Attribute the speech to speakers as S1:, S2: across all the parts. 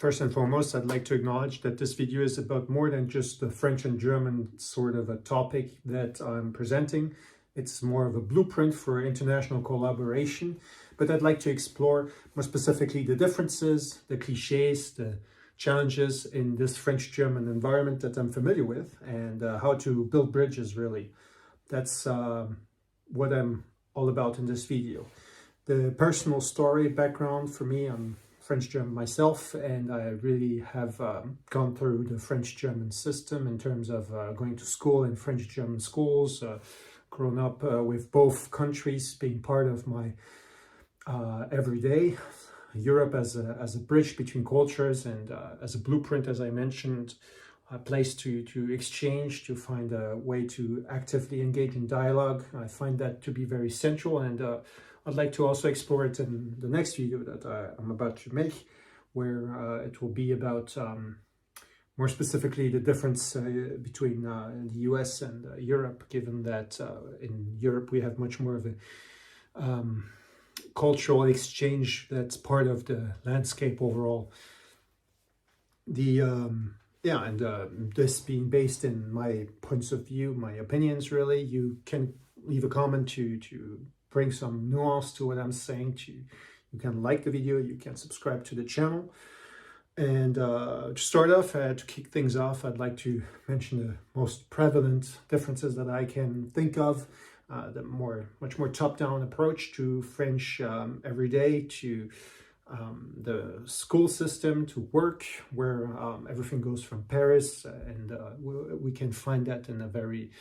S1: First and foremost, I'd like to acknowledge that this video is about more than just the French and German sort of a topic that I'm presenting. It's more of a blueprint for international collaboration, but I'd like to explore more specifically the differences, the clichés, the challenges in this French-German environment that I'm familiar with, and how to build bridges, really. That's what I'm all about in this video. The personal story background for me, I'm French-German myself, and I really have gone through the French-German system in terms of going to school in French-German schools, grown up with both countries being part of my everyday. Europe as a bridge between cultures and as a blueprint, as I mentioned, a place to exchange, to find a way to actively engage in dialogue. I find that to be very central, and I'd like to also explore it in the next video that I'm about to make, where it will be about more specifically the difference between the US and Europe, given that in Europe we have much more of a cultural exchange that's part of the landscape overall. This being based in my points of view, my opinions, really, you can leave a comment to bring some nuance to what I'm saying. You can like the video, you can subscribe to the channel. And to start off, to kick things off, I'd like to mention the most prevalent differences that I can think of. The much more top-down approach to French everyday, to the school system, to work, where everything goes from Paris, and we can find that in a very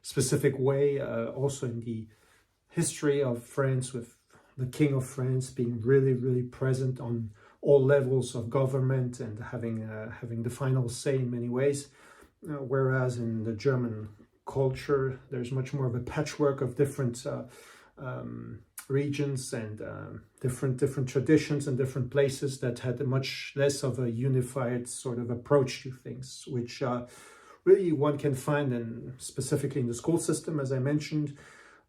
S1: specific way. Also in the history of France, with the King of France being really present on all levels of government and having the final say in many ways, whereas in the German culture there's much more of a patchwork of different regions and different traditions and different places that had a much less of a unified sort of approach to things, which really one can find specifically in the school system, as I mentioned.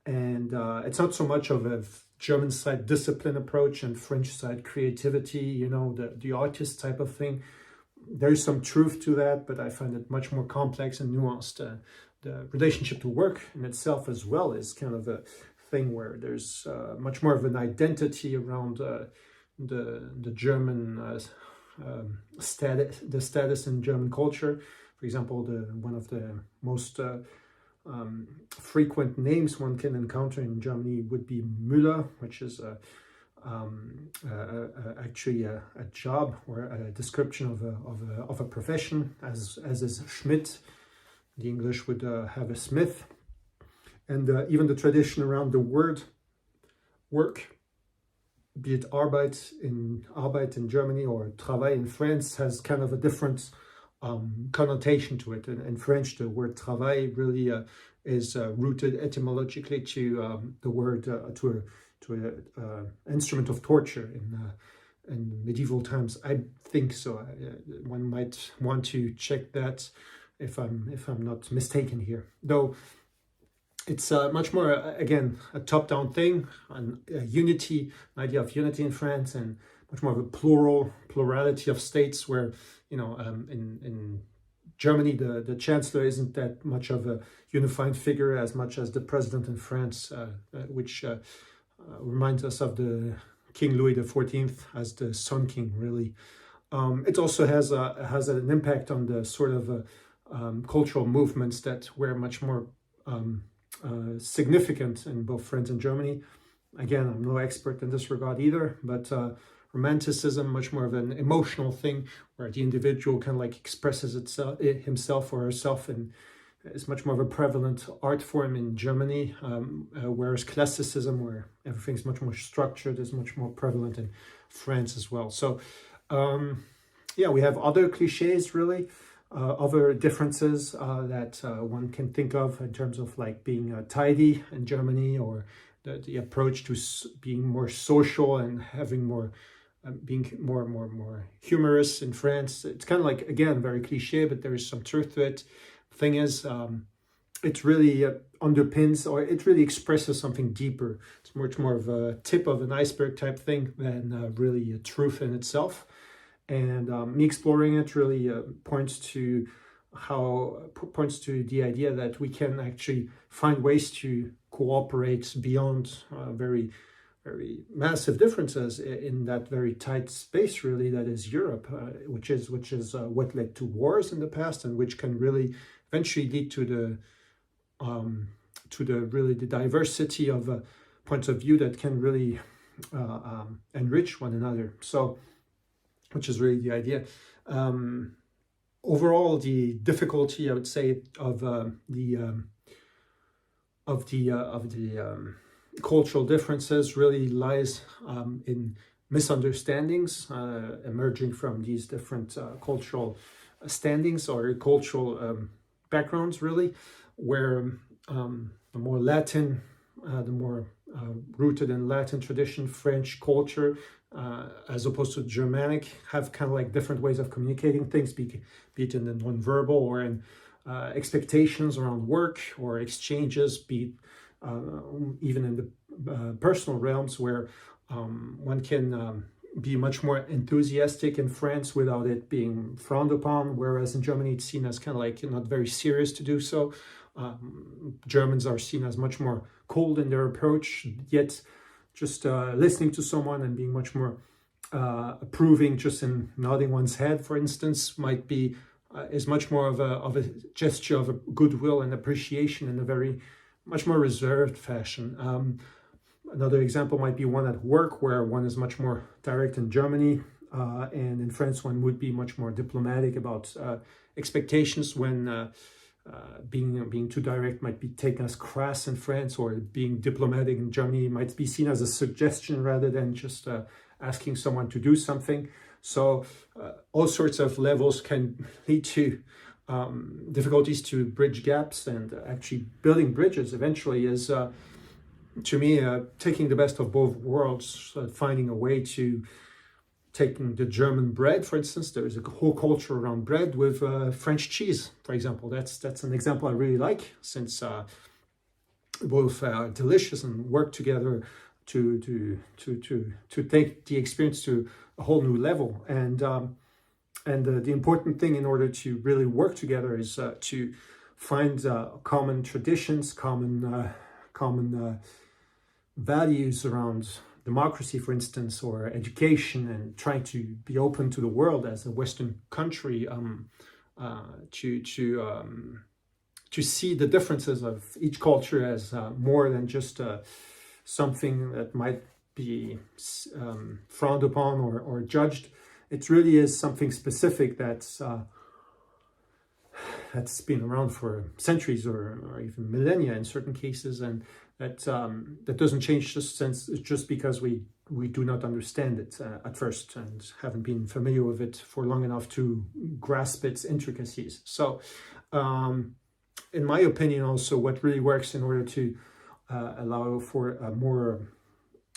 S1: And it's not so much of a German side discipline approach and French side creativity, you know, the artist type of thing. There's some truth to that, but I find it much more complex and nuanced. The relationship to work in itself as well is kind of a thing where there's much more of an identity around the German status in German culture. For example, one of the most frequent names one can encounter in Germany would be Müller, which is actually a job or a description of a profession, as is Schmidt. The English would have a smith. And even the tradition around the word work, be it Arbeit in Germany or Travail in France, has kind of a different connotation to it. In French, the word travail really is rooted etymologically to the word to an instrument of torture in medieval times. I think so. One might want to check that if I'm not mistaken here. Though it's much more again a top-down thing, an idea of unity in France, and much more of a plurality of states, where, you know, in Germany, the chancellor isn't that much of a unifying figure as much as the president in France, which reminds us of the King Louis XIV as the Sun King, really. It also has an impact on the sort of cultural movements that were much more significant in both France and Germany. Again, I'm no expert in this regard either, but Romanticism, much more of an emotional thing, where the individual kind of like expresses himself or herself, and is much more of a prevalent art form in Germany, whereas Classicism, where everything's much more structured, is much more prevalent in France as well. So we have other cliches, really, other differences that one can think of in terms of like being tidy in Germany, or the approach to being more social and having more being more humorous in France. It's kind of like, again, very cliche, but there is some truth to it. Thing is, it really underpins, or it really expresses something deeper. It's much more of a tip of an iceberg type thing than really a truth in itself. And me exploring it really points to the idea that we can actually find ways to cooperate beyond very massive differences in that very tight space, really, that is Europe, which is what led to wars in the past, and which can really eventually lead to the diversity of points of view that can really enrich one another. So, which is really the idea. Overall, the difficulty, I would say, of the cultural differences really lies in misunderstandings emerging from these different cultural standings or cultural backgrounds, really, where the more Latin, the more rooted in Latin tradition, French culture, as opposed to Germanic, have kind of like different ways of communicating things, be it in the nonverbal or in expectations around work or exchanges, be it even in the personal realms, where one can be much more enthusiastic in France without it being frowned upon, whereas in Germany it's seen as kind of like not very serious to do so. Germans are seen as much more cold in their approach, yet just listening to someone and being much more approving, just in nodding one's head, for instance, might be is much more of a gesture of a goodwill and appreciation in a very much more reserved fashion. Another example might be one at work, where one is much more direct in Germany, and in France one would be much more diplomatic about expectations, when being too direct might be taken as crass in France, or being diplomatic in Germany might be seen as a suggestion rather than just asking someone to do something. So all sorts of levels can lead to difficulties to bridge gaps, and actually building bridges eventually is, to me, taking the best of both worlds, finding a way to taking the German bread, for instance. There is a whole culture around bread with French cheese, for example. That's an example I really like, since both are delicious and work together to take the experience to a whole new level. And the important thing in order to really work together is to find common traditions, common values around democracy, for instance, or education, and trying to be open to the world as a Western country, to see the differences of each culture as more than just something that might be frowned upon or judged. It really is something specific that's been around for centuries or even millennia in certain cases, and that doesn't change just because we do not understand it at first and haven't been familiar with it for long enough to grasp its intricacies. So in my opinion, also, what really works in order to allow for a more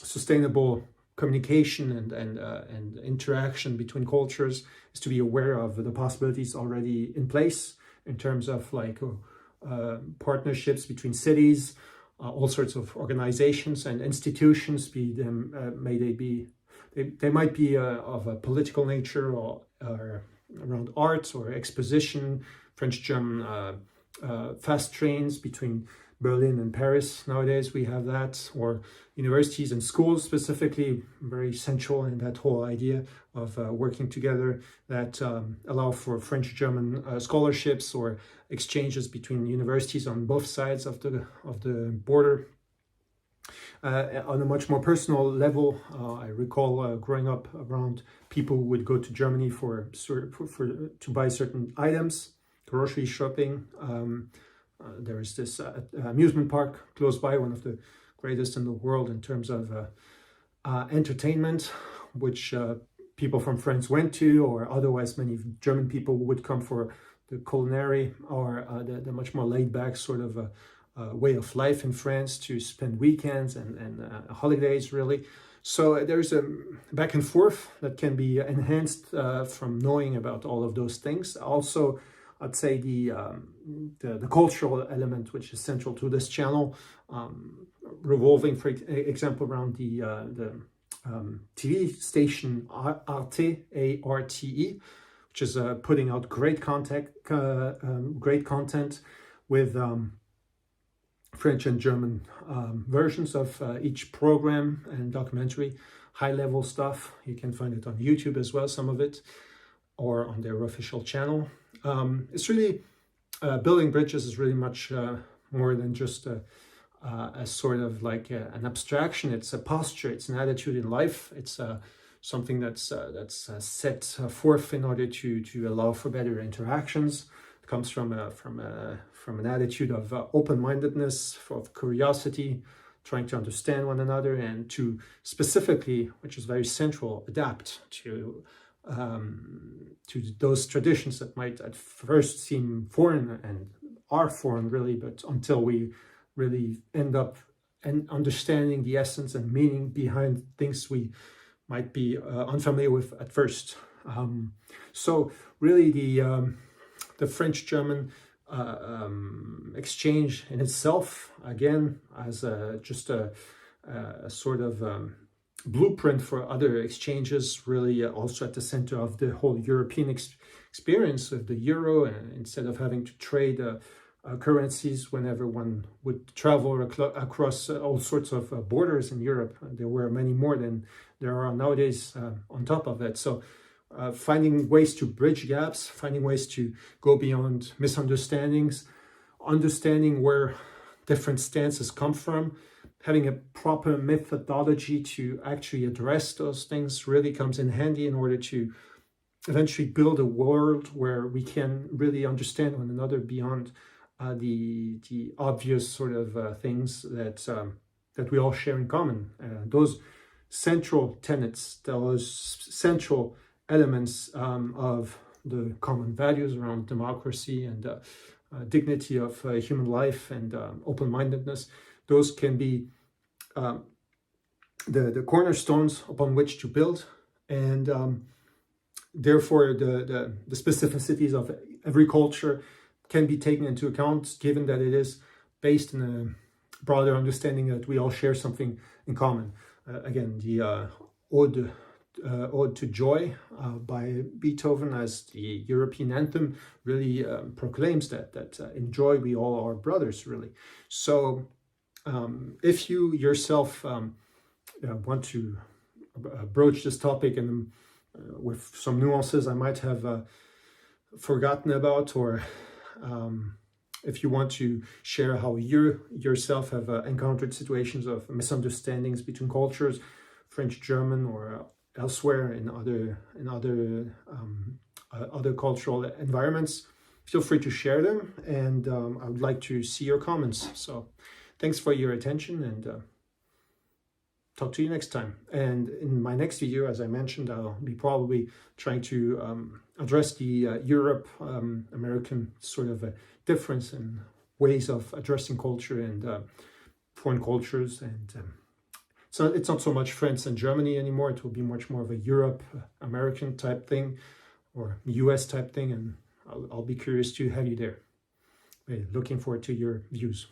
S1: sustainable communication and interaction between cultures is to be aware of the possibilities already in place in terms of like partnerships between cities, all sorts of organizations and institutions, be them they might be of a political nature or around arts or exposition, French-German fast trains between Berlin and Paris. Nowadays we have that, or universities and schools specifically, very central in that whole idea of working together, that allow for French-German scholarships or exchanges between universities on both sides of the border. On a much more personal level, I recall growing up around people who would go to Germany to buy certain items, grocery shopping. There is this amusement park close by, one of the greatest in the world in terms of entertainment, which people from France went to, or otherwise many German people would come for the culinary or the much more laid-back sort of way of life in France, to spend weekends and holidays, really. So there's a back and forth that can be enhanced from knowing about all of those things. Also, I'd say the cultural element, which is central to this channel, revolving, for example, around the TV station Arte, A-R-T-E, which is putting out great content with French and German versions of each program and documentary, high-level stuff. You can find it on YouTube as well, some of it, or on their official channel. It's really, building bridges is really much more than just a sort of like an abstraction. It's a posture, it's an attitude in life. It's something that's set forth in order to allow for better interactions. It comes from an attitude of open-mindedness, of curiosity, trying to understand one another, and to specifically, which is very central, adapt to those traditions that might at first seem foreign and are foreign really, but until we really end up understanding the essence and meaning behind things we might be unfamiliar with at first. So really the French-German exchange in itself, again, as just a sort of blueprint for other exchanges, really also at the center of the whole European experience of the euro. Instead of having to trade currencies whenever one would travel across all sorts of borders in Europe, there were many more than there are nowadays on top of that. So finding ways to bridge gaps, finding ways to go beyond misunderstandings, understanding where different stances come from, having a proper methodology to actually address those things really comes in handy in order to eventually build a world where we can really understand one another beyond the obvious sort of things that we all share in common. Those central tenets, those central elements of the common values around democracy and dignity of human life and open-mindedness, those can be the cornerstones upon which to build, and therefore the specificities of every culture can be taken into account, given that it is based in a broader understanding that we all share something in common. Again, the Ode to Joy by Beethoven as the European anthem really proclaims that in joy we all are brothers, really. So if you yourself want to broach this topic and with some nuances I might have forgotten about, or if you want to share how you yourself have encountered situations of misunderstandings between cultures, French, German, or elsewhere in other cultural environments, feel free to share them, and I would like to see your comments. So thanks for your attention, and talk to you next time. And in my next video, as I mentioned, I'll be probably trying to address the Europe-American sort of a difference in ways of addressing culture and foreign cultures. And so it's not so much France and Germany anymore. It will be much more of a Europe-American type thing, or US type thing. And I'll be curious to have you there. Looking forward to your views.